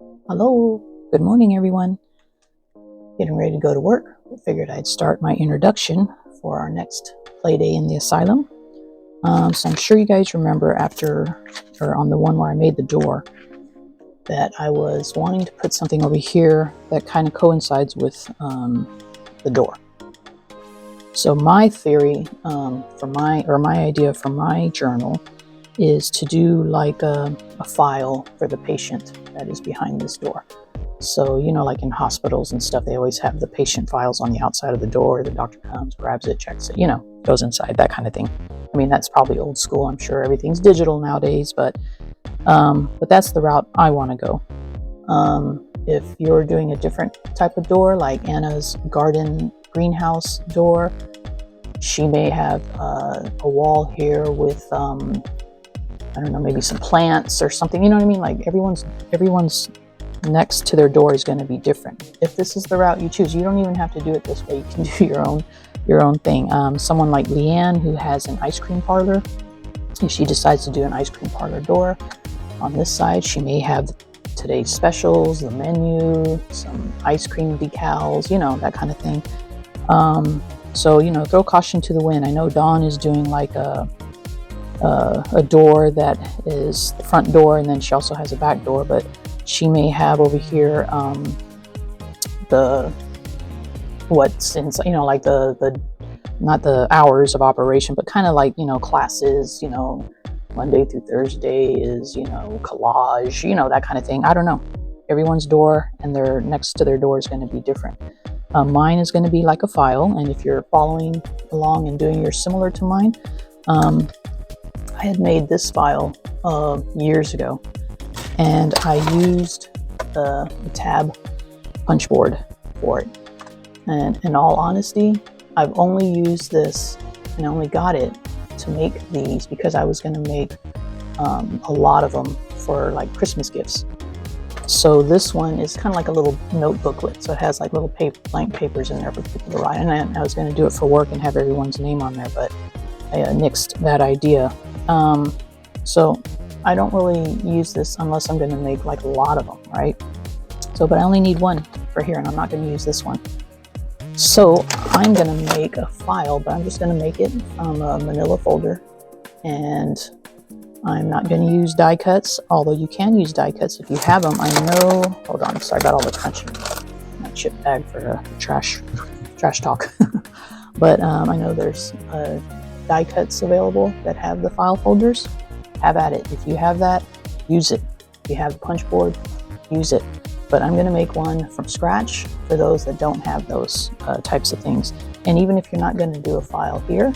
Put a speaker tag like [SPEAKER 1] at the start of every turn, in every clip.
[SPEAKER 1] Hello, good morning everyone. Getting ready to go to work. Figured I'd start my introduction for our next play day in the asylum. So I'm sure you guys remember on the one where I made the door, that I was wanting to put something over here that kind of coincides with the door. So my theory my idea for my journal is to do like a file for the patient that is behind this door. So, like in hospitals and stuff, they always have the patient files on the outside of the door. The doctor comes, grabs it, checks it, goes inside, that kind of thing. I mean, that's probably old school. I'm sure everything's digital nowadays, but that's the route I want to go. If you're doing a different type of door, like Anna's garden greenhouse door, she may have a wall here with, I don't know, maybe some plants or something, you know what I mean? Like everyone's next to their door is going to be different. If this is the route you choose, you don't even have to do it this way. You can do your own thing. Someone like Leanne, who has an ice cream parlor, if she decides to do an ice cream parlor door, on this side she may have today's specials, the menu, some ice cream decals, that kind of thing. So throw caution to the wind. I know Dawn is doing like a door that is the front door, and then she also has a back door, but she may have over here what's inside, like the not the hours of operation, but kind of like classes, Monday through Thursday is collage, that kind of thing. I don't know, everyone's door and their next to their door is going to be different. Mine is going to be like a file, and if you're following along and doing yours similar to mine, I had made this file years ago, and I used the tab punch board for it. And in all honesty, I've only used this, and I only got it to make these because I was going to make a lot of them for like Christmas gifts. So this one is kind of like a little note booklet, so it has like little blank papers in there for people to write. And I was going to do it for work and have everyone's name on there, but I nixed that idea. So I don't really use this unless I'm going to make like a lot of them, right? So, but I only need one for here, and I'm not going to use this one. So I'm going to make a file, but I'm just going to make it from a manila folder, and I'm not going to use die cuts, although you can use die cuts if you have them. I know, hold on, sorry about all the crunching. My chip bag for trash talk. But I know there's die cuts available that have the file folders. Have at it. If you have that, use it. If you have a punch board, use it. But I'm going to make one from scratch for those that don't have those types of things. And even if you're not going to do a file here,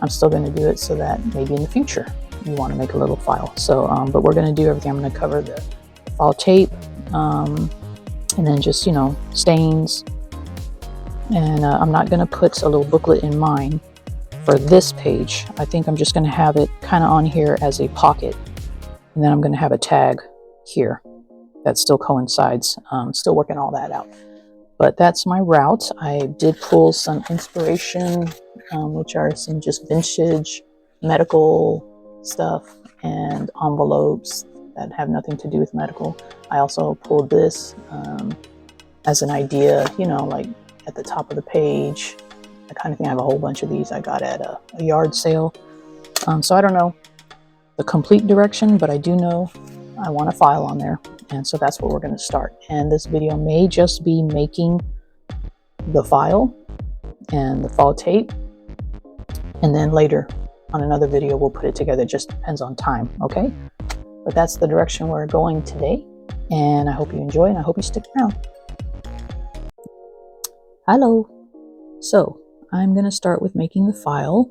[SPEAKER 1] I'm still going to do it so that maybe in the future you want to make a little file. So, but we're going to do everything. I'm going to cover the file tape, and then just, stains. And I'm not going to put a little booklet in mine for this page. I think I'm just going to have it kind of on here as a pocket, and then I'm going to have a tag here that still coincides. Still working all that out, but that's my route. I did pull some inspiration, which are some just vintage medical stuff and envelopes that have nothing to do with medical. I also pulled this as an idea, like at the top of the page, that kind of thing. I have a whole bunch of these I got at a yard sale. So I don't know the complete direction, but I do know I want a file on there. And so that's where we're going to start. And this video may just be making the file and the file tape. And then later on another video, we'll put it together. It just depends on time. Okay. But that's the direction we're going today. And I hope you enjoy, and I hope you stick around. Hello. So I'm going to start with making the file.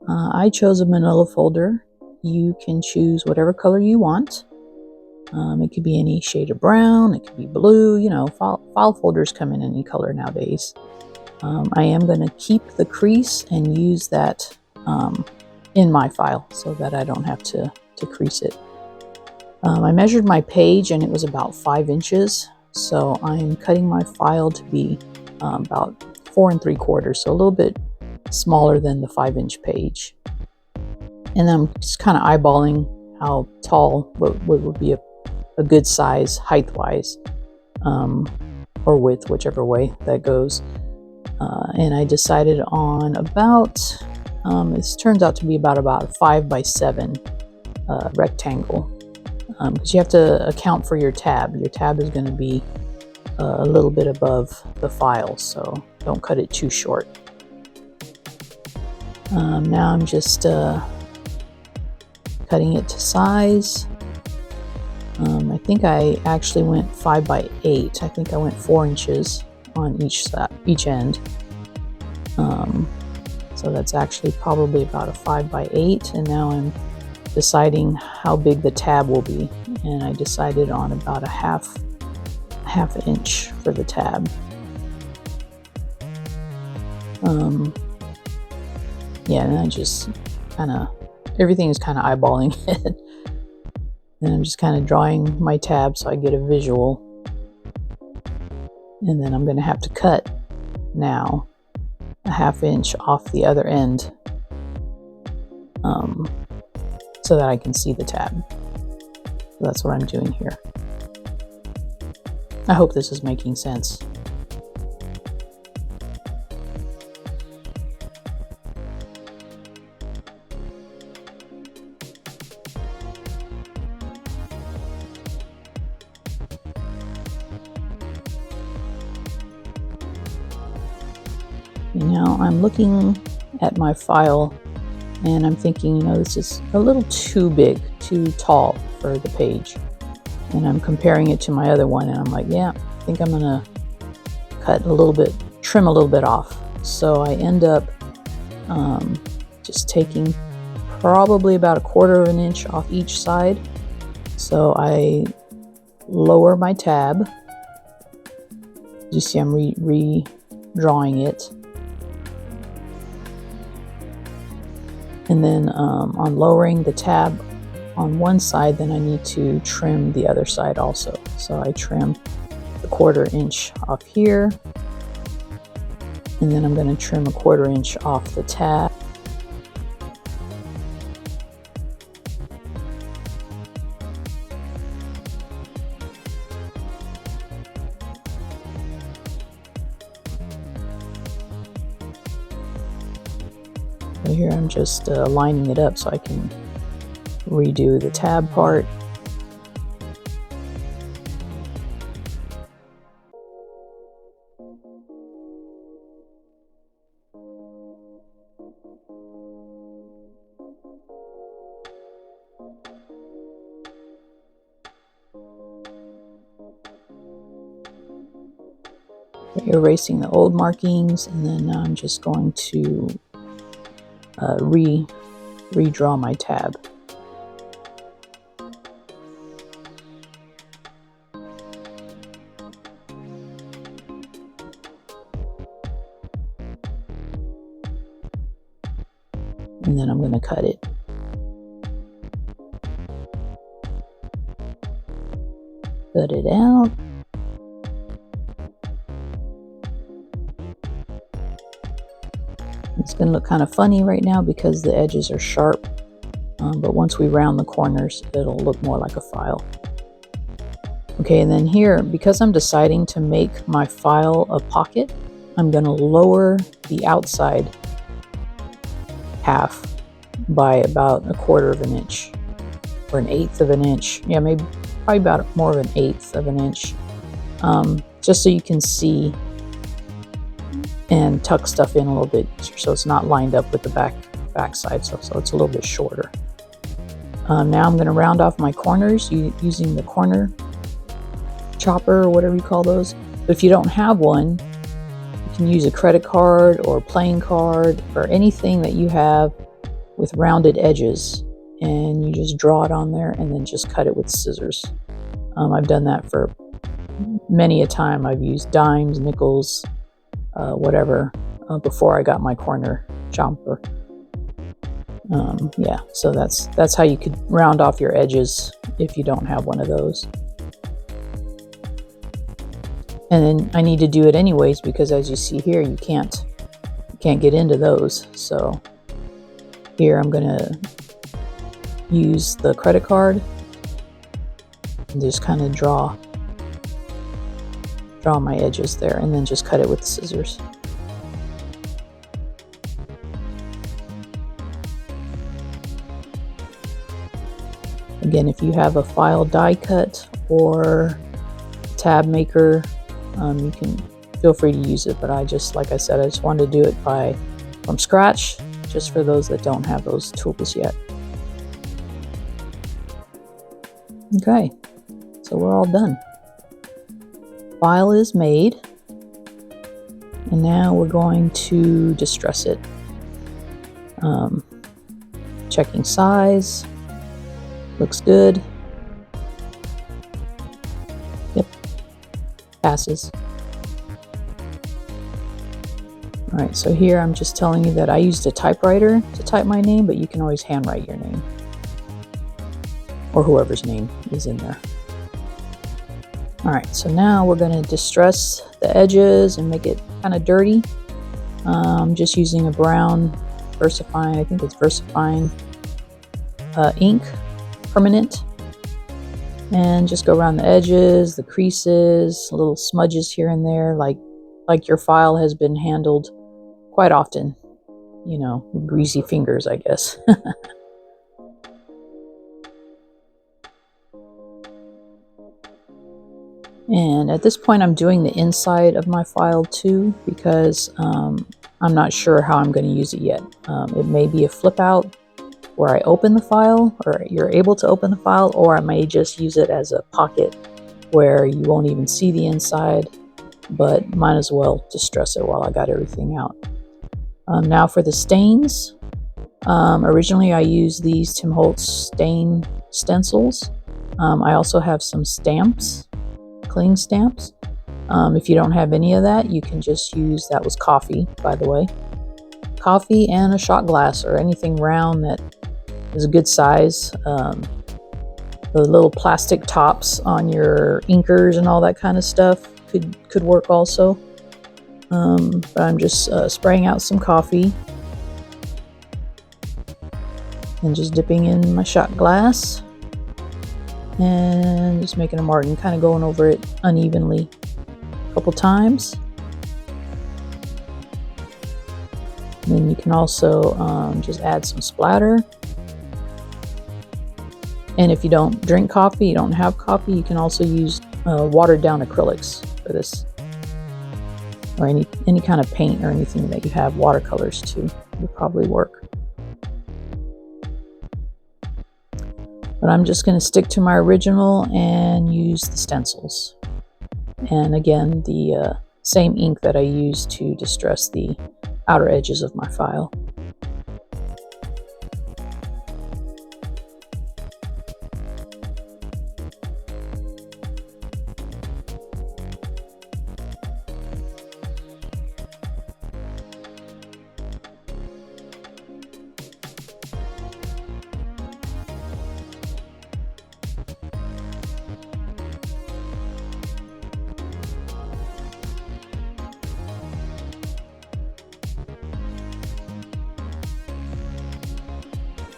[SPEAKER 1] I chose a manila folder. You can choose whatever color you want. It could be any shade of brown, it could be blue, file folders come in any color nowadays. I am going to keep the crease and use that in my file so that I don't have to crease it. I measured my page and it was about 5 inches. So I'm cutting my file to be about 4 3/4, so a little bit smaller than the 5-inch page. And then I'm just kind of eyeballing how tall what would be a good size height-wise, or width, whichever way that goes. And I decided on about, this turns out to be about a 5 by 7 rectangle, because you have to account for your tab. Your tab is going to be a little bit above the file, so don't cut it too short. Now I'm just cutting it to size. I think I actually went 5 by 8. I think I went 4 inches on each end. So that's actually probably about a 5 by 8. And now I'm deciding how big the tab will be. And I decided on about a half inch for the tab. Yeah, and I just everything is kind of eyeballing it. And I'm just kind of drawing my tab so I get a visual. And then I'm going to have to cut now a 1/2 inch off the other end, so that I can see the tab. So that's what I'm doing here. I hope this is making sense. Now I'm looking at my file and I'm thinking, this is a little too big, too tall for the page. And I'm comparing it to my other one and I'm like, yeah, I think I'm gonna trim a little bit off. So I end up just taking probably about 1/4 of an inch off each side. So I lower my tab. You see I'm redrawing it. And then on lowering the tab on one side, then I need to trim the other side also. So I trim the 1/4 inch off here, and then I'm going to trim a 1/4 inch off the tab. So here I'm just lining it up so I can redo the tab part. Erasing the old markings, and then now I'm just going to redraw my tab. And then I'm going to cut it. Cut it out. It's going to look kind of funny right now because the edges are sharp, but once we round the corners, it'll look more like a file. Okay, and then here, because I'm deciding to make my file a pocket, I'm going to lower the outside half by about 1/4 of an inch, or 1/8 of an inch. Yeah, probably about more of an 1/8 of an inch, just so you can see and tuck stuff in a little bit so it's not lined up with the back side, so it's a little bit shorter. Now I'm going to round off my corners using the corner chopper or whatever you call those. But if you don't have one, you can use a credit card or playing card or anything that you have with rounded edges, and you just draw it on there and then just cut it with scissors. I've done that for many a time. I've used dimes, nickels, whatever, before I got my corner chopper. Yeah, so that's how you could round off your edges if you don't have one of those. And then I need to do it anyways because, as you see here, you can't get into those. So here I'm gonna use the credit card And just kind of draw my edges there, and then just cut it with the scissors. Again, if you have a file die cut or tab maker, you can feel free to use it, but I just, like I said, I just wanted to do it from scratch, just for those that don't have those tools yet. Okay, so we're all done. File is made, and now we're going to distress it. Checking size, looks good. Yep, passes. All right, so here I'm just telling you that I used a typewriter to type my name, but you can always handwrite your name, or whoever's name is in there. All right, so now we're going to distress the edges and make it kind of dirty. I'm just using a brown VersaFine, I think it's VersaFine ink, permanent, and just go around the edges, the creases, little smudges here and there, like your file has been handled quite often, you know, with greasy fingers, I guess. And at this point I'm doing the inside of my file too, because I'm not sure how I'm going to use it yet. It may be a flip out where I open the file, or you're able to open the file, or I may just use it as a pocket where you won't even see the inside, but might as well distress it while I got everything out. Now for the stains. Originally I used these Tim Holtz stain stencils. I also have some stamps, cling stamps. If you don't have any of that, you can just use, that was coffee, by the way. Coffee and a shot glass, or anything round that is a good size. The little plastic tops on your inkers and all that kind of stuff could work also. But I'm just spraying out some coffee and just dipping in my shot glass and just making a mark and kind of going over it unevenly a couple times. And then you can also just add some splatter. And if you don't drink coffee, you don't have coffee, you can also use watered down acrylics for this, or any kind of paint or anything that you have, watercolors too would probably work. But I'm just going to stick to my original and use the stencils. And again, the same ink that I used to distress the outer edges of my file.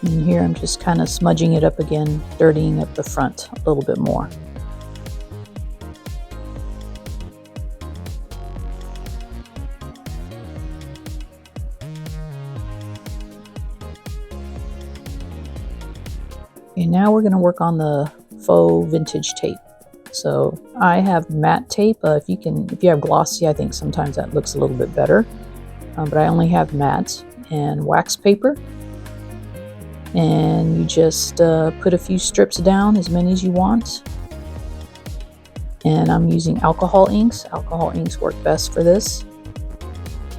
[SPEAKER 1] And here I'm just kind of smudging it up again, dirtying up the front a little bit more. Okay, now we're going to work on the faux vintage tape. So I have matte tape. If you have glossy, I think sometimes that looks a little bit better. But I only have matte and wax paper. And you just put a few strips down, as many as you want. And I'm using alcohol inks. Alcohol inks work best for this.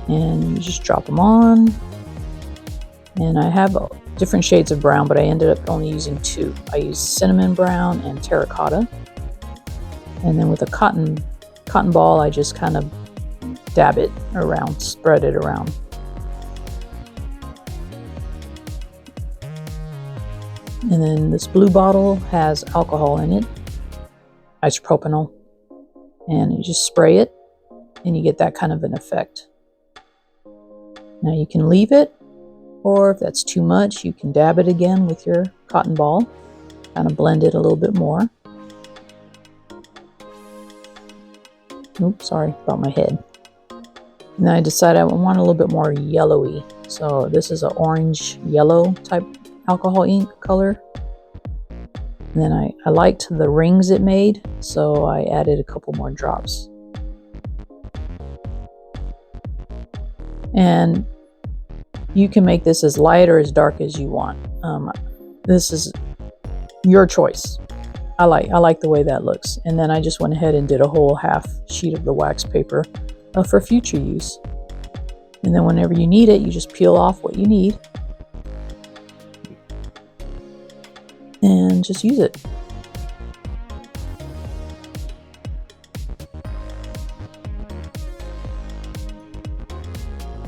[SPEAKER 1] And you just drop them on. And I have different shades of brown, but I ended up only using two. I used cinnamon brown and terracotta. And then with a cotton ball, I just kind of dab it around, spread it around. And then this blue bottle has alcohol in it, isopropanol, and you just spray it and you get that kind of an effect. Now you can leave it, or if that's too much, you can dab it again with your cotton ball, kind of blend it a little bit more. Oops, sorry about my head. And then I decided I want a little bit more yellowy. So this is an orange yellow type alcohol ink color. And then I liked the rings it made, so I added a couple more drops. And you can make this as light or as dark as you want. This is your choice. I like the way that looks. And then I just went ahead and did a whole half sheet of the wax paper for future use. And then whenever you need it, you just peel off what you need and just use it.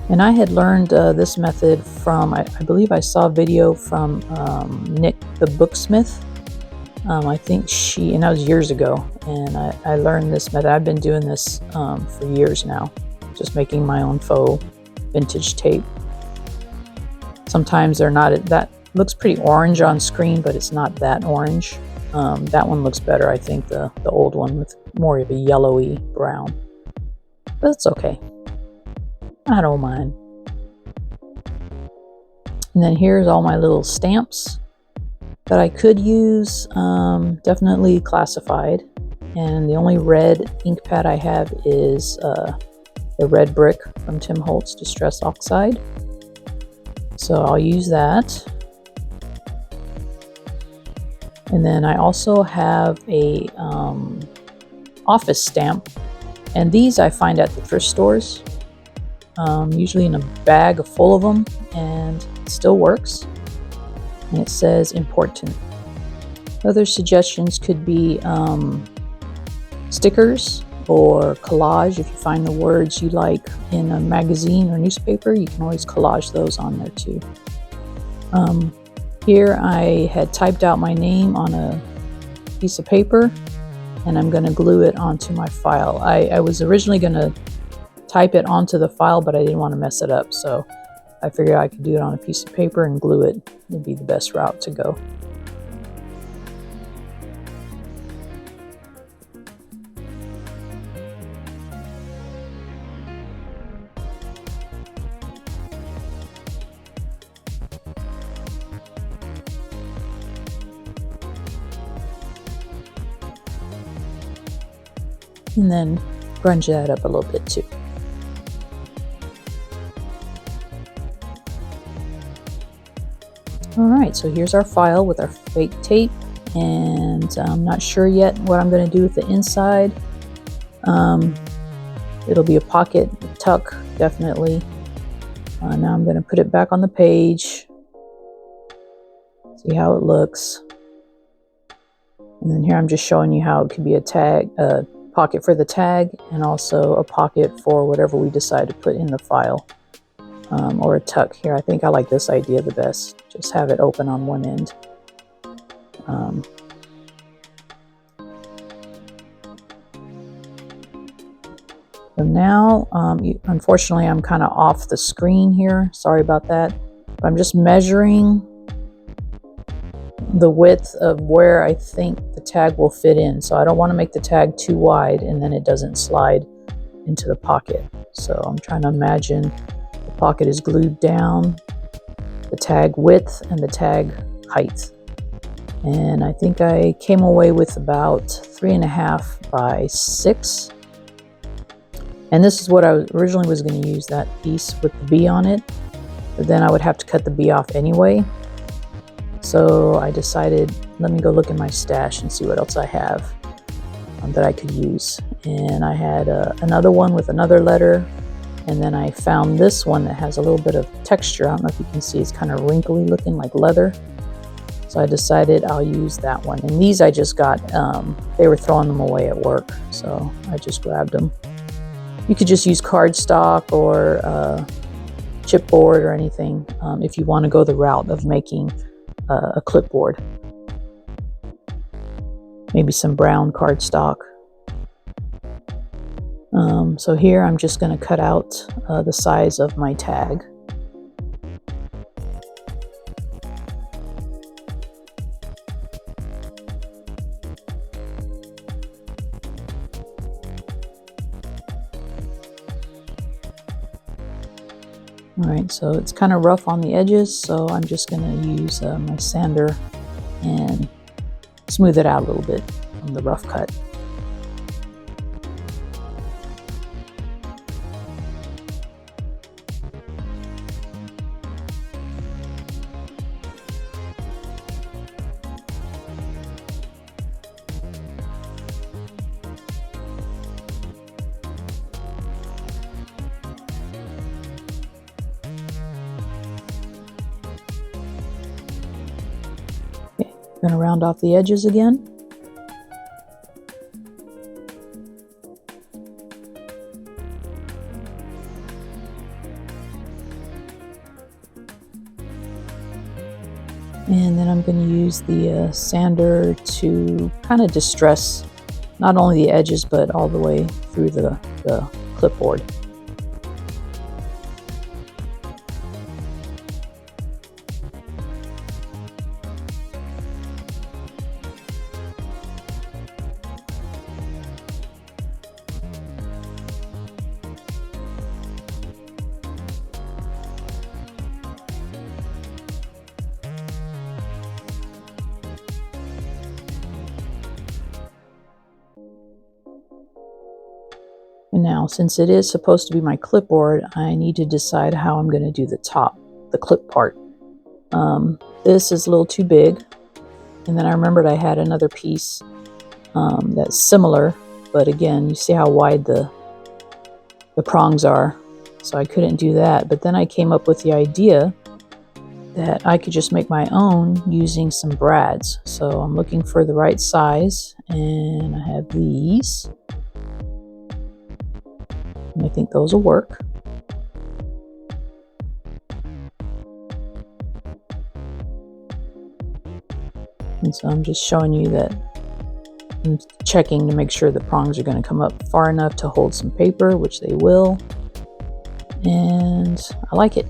[SPEAKER 1] And I had learned this method from, I believe I saw a video from Nick the Booksmith. I think and that was years ago, and I learned this method. I've been doing this for years now, just making my own faux vintage tape. Sometimes they're not, that looks pretty orange on screen, but it's not that orange. That one looks better, I think, the old one with more of a yellowy brown. But it's okay. I don't mind. And then here's all my little stamps that I could use, definitely classified. And the only red ink pad I have is the red brick from Tim Holtz Distress Oxide. So I'll use that. And then I also have a office stamp. And these I find at the thrift stores. Usually in a bag full of them, and it still works. And it says important. Other suggestions could be stickers or collage. If you find the words you like in a magazine or newspaper, you can always collage those on there too. Here I had typed out my name on a piece of paper, and I'm going to glue it onto my file. I was originally going to type it onto the file, but I didn't want to mess it up, so I figured I could do it on a piece of paper and glue it. Would be the best route to go. And then grunge that up a little bit too. Alright, so here's our file with our fake tape, and I'm not sure yet what I'm going to do with the inside. It'll be a pocket, a tuck, definitely. Now I'm going to put it back on the page, see how it looks. And then here I'm just showing you how it could be a tag, a pocket for the tag, and also a pocket for whatever we decide to put in the file. Or a tuck here. I think I like this idea the best. Just have it open on one end. So now, unfortunately, I'm kind of off the screen here. Sorry about that. But I'm just measuring the width of where I think the tag will fit in. So I don't want to make the tag too wide and then it doesn't slide into the pocket. So I'm trying to imagine pocket is glued down, the tag width and the tag height. And I think I came away with about 3.5 by 6. And this is what I originally was going to use, that piece with the B on it, but then I would have to cut the B off anyway. So I decided, let me go look in my stash and see what else I have that I could use. And I had another one with another letter. And then I found this one that has a little bit of texture. I don't know if you can see, it's kind of wrinkly looking like leather. So I decided I'll use that one. And these I just got, they were throwing them away at work, so I just grabbed them. You could just use cardstock or chipboard or anything if you want to go the route of making a clipboard. Maybe some brown cardstock. So here I'm just going to cut out the size of my tag. Alright, so it's kind of rough on the edges, so I'm just going to use my sander and smooth it out a little bit on the rough cut. I'm going to round off the edges again. And then I'm going to use the sander to kind of distress not only the edges but all the way through the clipboard. And now, since it is supposed to be my clipboard, I need to decide how I'm going to do the top, the clip part. This is a little too big, and then I remembered I had another piece that's similar, but again, you see how wide the prongs are, so I couldn't do that. But then I came up with the idea that I could just make my own using some brads. So I'm looking for the right size, and I have these. And I think those will work. And so I'm just showing you that I'm checking to make sure the prongs are going to come up far enough to hold some paper, which they will. And I like it.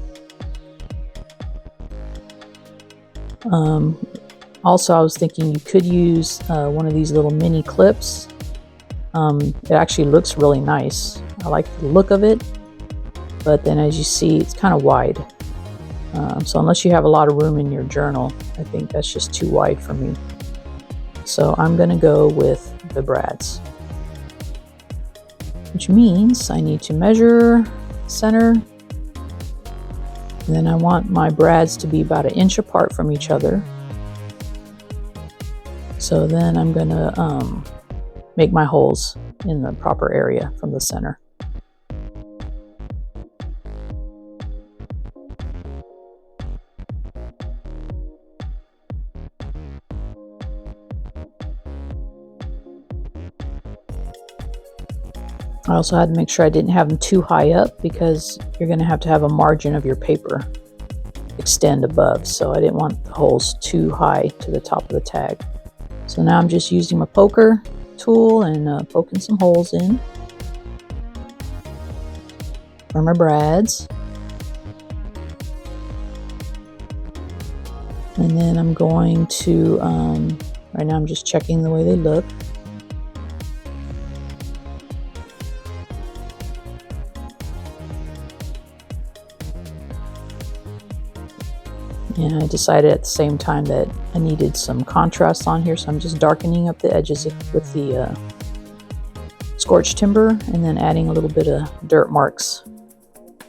[SPEAKER 1] Also, I was thinking you could use one of these little mini clips. It actually looks really nice. I like the look of it, but then as you see, it's kind of wide. So unless you have a lot of room in your journal, I think that's just too wide for me. So I'm going to go with the brads, which means I need to measure center, and then I want my brads to be about 1 inch apart from each other. So then I'm going to make my holes in the proper area from the center. I also had to make sure I didn't have them too high up, because you're going to have a margin of your paper extend above. So I didn't want the holes too high to the top of the tag. So now I'm just using my poker tool and poking some holes in for my brads. And then I'm going to, right now I'm just checking the way they look. And I decided at the same time that I needed some contrast on here, so I'm just darkening up the edges with the scorched timber, and then adding a little bit of dirt marks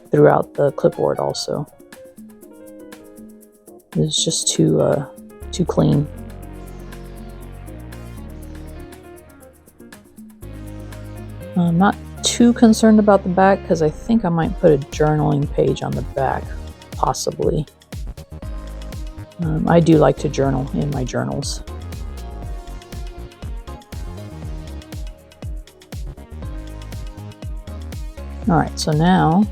[SPEAKER 1] throughout the clipboard also. It's just too clean. I'm not too concerned about the back, because I think I might put a journaling page on the back, possibly. I do like to journal in my journals. Alright, so now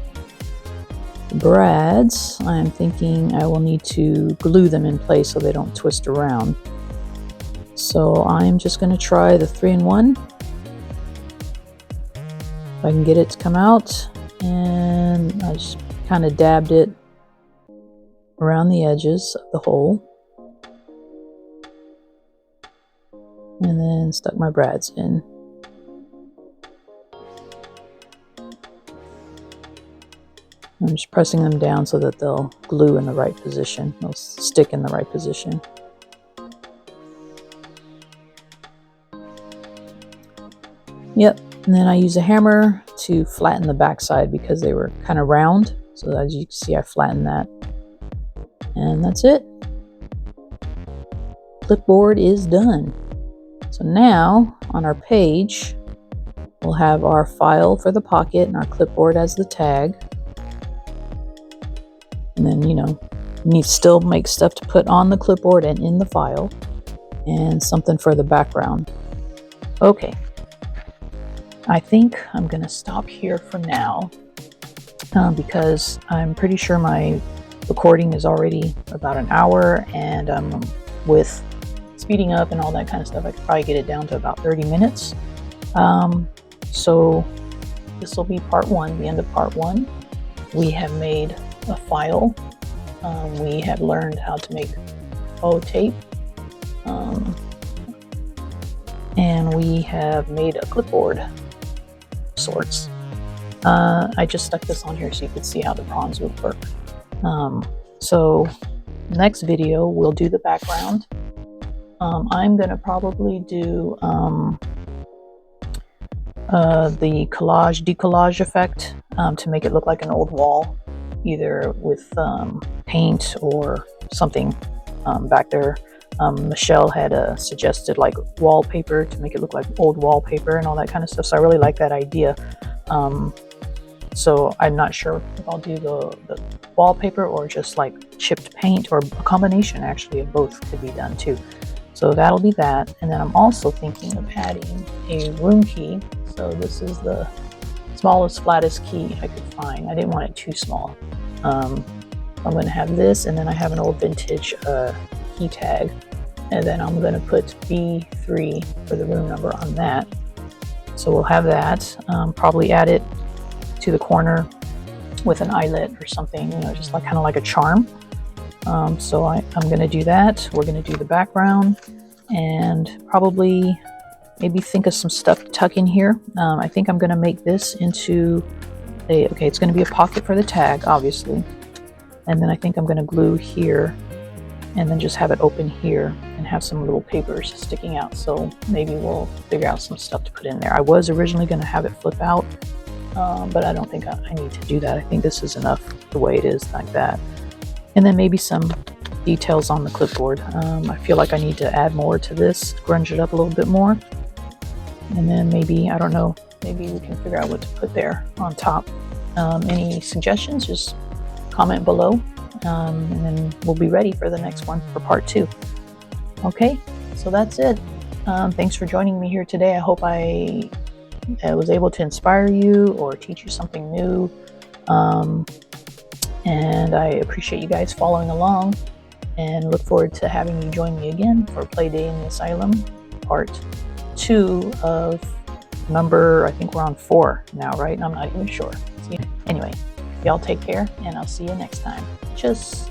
[SPEAKER 1] the brads, I'm thinking I will need to glue them in place so they don't twist around. So I'm just going to try the 3-in-1. If I can get it to come out, and I just kind of dabbed it around the edges of the hole, and then stuck my brads in. I'm just pressing them down so that they'll glue in the right position. They'll stick in the right position. Yep, and then I use a hammer to flatten the backside because they were kind of round. So as you can see, I flattened that. And that's it. Clipboard is done. So now on our page, we'll have our file for the pocket and our clipboard as the tag. And then, you know, you need to still make stuff to put on the clipboard and in the file, and something for the background. Okay, I think I'm gonna stop here for now because I'm pretty sure my recording is already about an hour, and with speeding up and all that kind of stuff, I could probably get it down to about 30 minutes. So this will be part one, the end of part one. We have made a file. We have learned how to make faux tape. And we have made a clipboard of sorts. I just stuck this on here so you could see how the prongs would work. So next video, we'll do the background. I'm gonna probably do the decollage effect to make it look like an old wall, either with paint or something back there. Michelle had suggested like wallpaper to make it look like old wallpaper and all that kind of stuff, so I really like that idea. So I'm not sure if I'll do the wallpaper or just like chipped paint, or a combination actually of both could be done too. So that'll be that. And then I'm also thinking of adding a room key. So this is the smallest, flattest key I could find. I didn't want it too small. I'm going to have this, and then I have an old vintage key tag, and then I'm going to put B3 for the room number on that. So we'll have that. Probably add it to the corner with an eyelet or something, you know, just like kind of like a charm. So I'm going to do that. We're going to do the background, and probably maybe think of some stuff to tuck in here. I think I'm going to make this into okay, it's going to be a pocket for the tag, obviously. And then I think I'm going to glue here, and then just have it open here and have some little papers sticking out. So maybe we'll figure out some stuff to put in there. I was originally going to have it flip out, but I don't think I need to do that. I think this is enough the way it is like that. And then maybe some details on the clipboard. I feel like I need to add more to this, grunge it up a little bit more. And then maybe, I don't know, maybe we can figure out what to put there on top. Any suggestions, just comment below. And then we'll be ready for the next one for part 2. Okay, so that's it. Thanks for joining me here today. I hope I was able to inspire you or teach you something new. And I appreciate you guys following along, and look forward to having you join me again for Playday in the Asylum, part 2 of number, I think we're on 4 now, right? I'm not even sure. Anyway, y'all take care, and I'll see you next time. Tschüss.